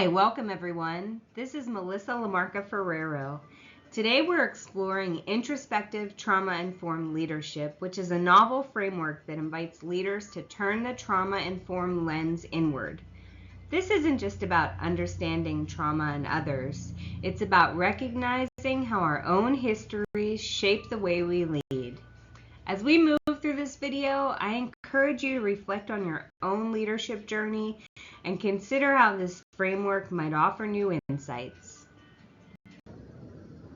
Hi, welcome everyone. This is LaMarca Ferraro. Today we're exploring Introspective Trauma-Informed Leadership, which is a novel framework that invites leaders to turn the trauma-informed lens inward. This isn't just about understanding trauma in others. It's about recognizing how our own histories shape the way we lead. As we move through this video, I encourage you to reflect on your own leadership journey and consider how this framework might offer new insights.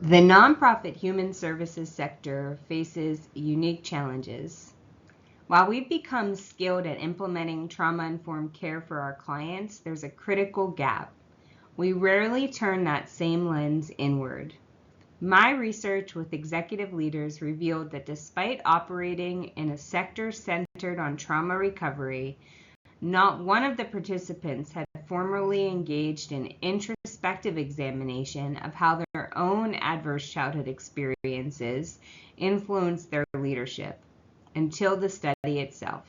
The nonprofit human services sector faces unique challenges. While we've become skilled at implementing trauma-informed care for our clients, there's a critical gap. We rarely turn that same lens inward. My research with executive leaders revealed that despite operating in a sector centered on trauma recovery, not one of the participants had formally engaged in introspective examination of how their own adverse childhood experiences influenced their leadership until the study itself.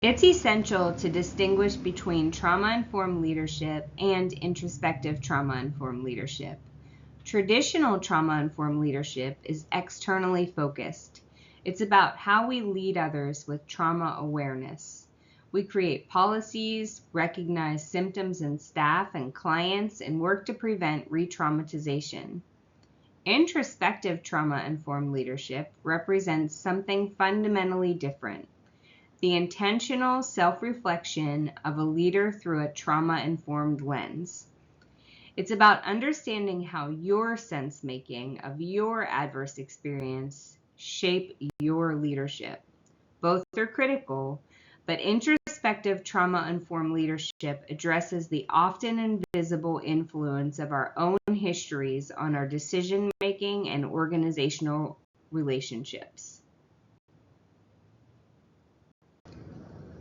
It's essential to distinguish between trauma-informed leadership and introspective trauma-informed leadership. Traditional trauma-informed leadership is externally focused. It's about how we lead others with trauma awareness. We create policies, recognize symptoms in staff and clients, and work to prevent re-traumatization. Introspective trauma-informed leadership represents something fundamentally different: the intentional self-reflection of a leader through a trauma-informed lens. It's about understanding how your sense-making of your adverse experience shape your leadership. Both are critical, but introspective trauma-informed leadership addresses the often invisible influence of our own histories on our decision-making and organizational relationships.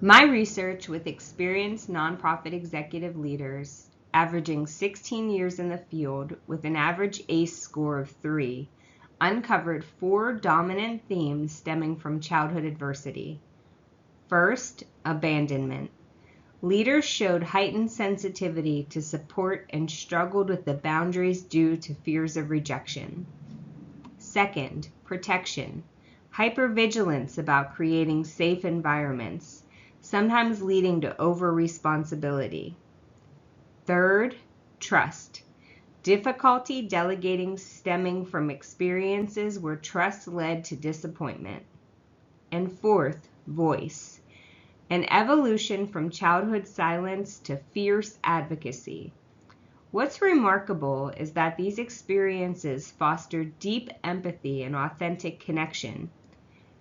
My research with experienced nonprofit executive leaders, averaging 16 years in the field with an average ACE score of 3, uncovered 4 dominant themes stemming from childhood adversity. First, abandonment. Leaders showed heightened sensitivity to support and struggled with the boundaries due to fears of rejection. Second, protection. Hypervigilance about creating safe environments, sometimes leading to over-responsibility. Third, trust. Difficulty delegating stemming from experiences where trust led to disappointment. And fourth, voice. An evolution from childhood silence to fierce advocacy. What's remarkable is that these experiences fostered deep empathy and authentic connection,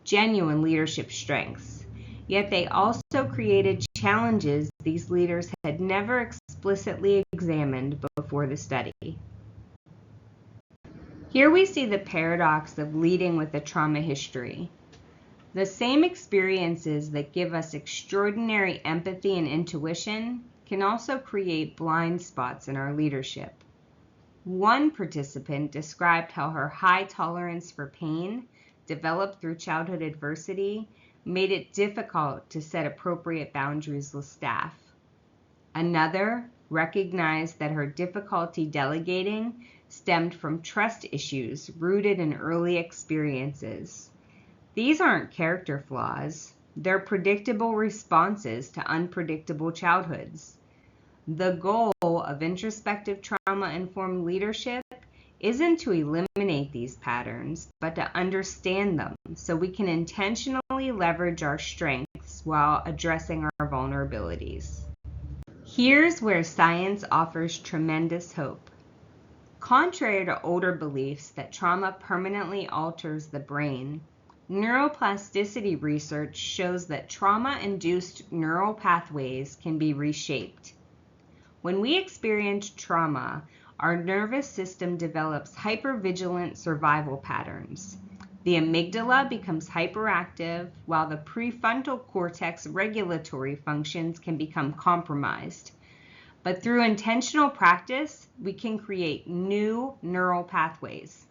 genuine leadership strengths. Yet they also created challenges these leaders had never explicitly examined before the study. Here we see the paradox of leading with a trauma history. The same experiences that give us extraordinary empathy and intuition can also create blind spots in our leadership. One participant described how her high tolerance for pain, developed through childhood adversity, made it difficult to set appropriate boundaries with staff. Another recognized that her difficulty delegating stemmed from trust issues rooted in early experiences. These aren't character flaws, they're predictable responses to unpredictable childhoods. The goal of introspective trauma-informed leadership isn't to eliminate these patterns, but to understand them so we can intentionally leverage our strengths while addressing our vulnerabilities. Here's where science offers tremendous hope. Contrary to older beliefs that trauma permanently alters the brain, neuroplasticity research shows that trauma-induced neural pathways can be reshaped. When we experience trauma, our nervous system develops hypervigilant survival patterns. The amygdala becomes hyperactive, while the prefrontal cortex regulatory functions can become compromised. But through intentional practice, we can create new neural pathways.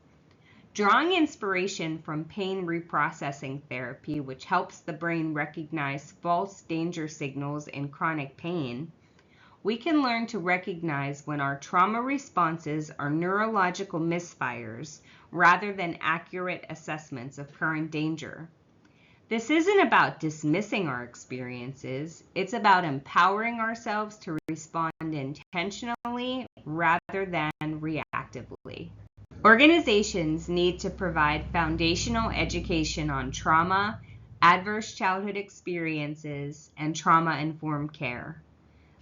Drawing inspiration from pain reprocessing therapy, which helps the brain recognize false danger signals in chronic pain, we can learn to recognize when our trauma responses are neurological misfires rather than accurate assessments of current danger. This isn't about dismissing our experiences, it's about empowering ourselves to respond intentionally rather than reactively. Organizations need to provide foundational education on trauma, adverse childhood experiences, and trauma-informed care.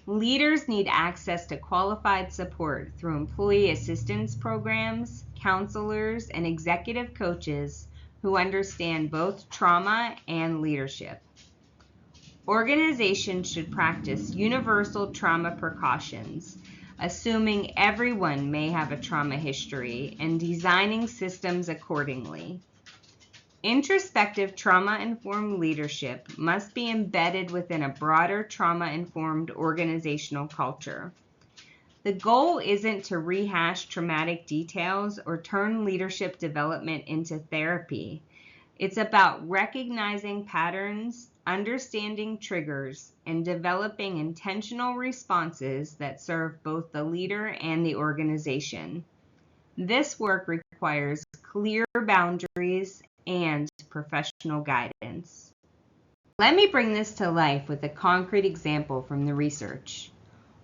Leaders need access to qualified support through employee assistance programs, counselors, and executive coaches who understand both trauma and leadership. Organizations should practice universal trauma precautions, assuming everyone may have a trauma history and designing systems accordingly. Introspective trauma-informed leadership must be embedded within a broader trauma-informed organizational culture. The goal isn't to rehash traumatic details or turn leadership development into therapy. It's about recognizing patterns, understanding triggers, and developing intentional responses that serve both the leader and the organization. This work requires clear boundaries and professional guidance. Let me bring this to life with a concrete example from the research.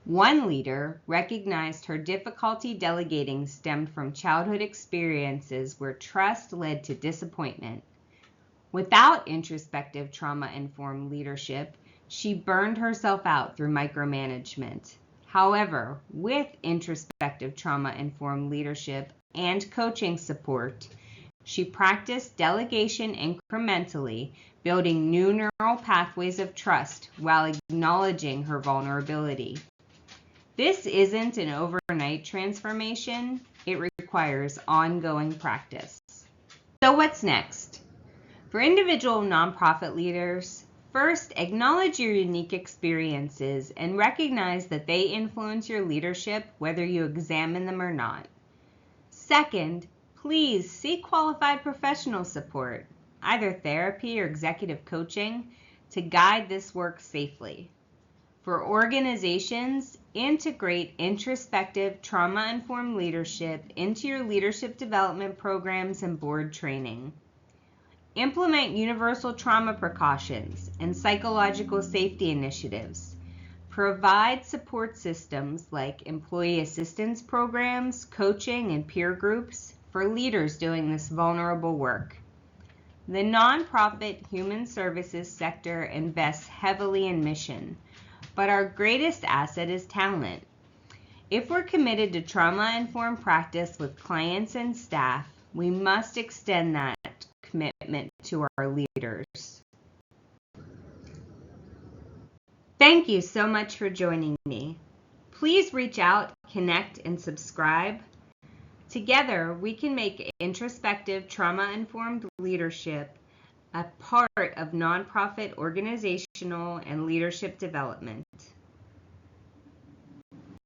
One leader recognized her difficulty delegating stemmed from childhood experiences where trust led to disappointment. Without introspective trauma-informed leadership, she burned herself out through micromanagement. However, with introspective trauma-informed leadership and coaching support, she practiced delegation incrementally, building new neural pathways of trust while acknowledging her vulnerability. This isn't an overnight transformation. It requires ongoing practice. So what's next? For individual nonprofit leaders, first, acknowledge your unique experiences and recognize that they influence your leadership whether you examine them or not. Second, please seek qualified professional support, either therapy or executive coaching, to guide this work safely. For organizations, integrate introspective trauma-informed leadership into your leadership development programs and board training. Implement universal trauma precautions and psychological safety initiatives. Provide support systems like employee assistance programs, coaching, and peer groups for leaders doing this vulnerable work. The nonprofit human services sector invests heavily in mission, but our greatest asset is talent. If we're committed to trauma-informed practice with clients and staff, we must extend that commitment to our leaders. Thank you so much for joining me. Please reach out, connect, and subscribe. Together, we can make introspective trauma-informed leadership a part of nonprofit organizational and leadership development.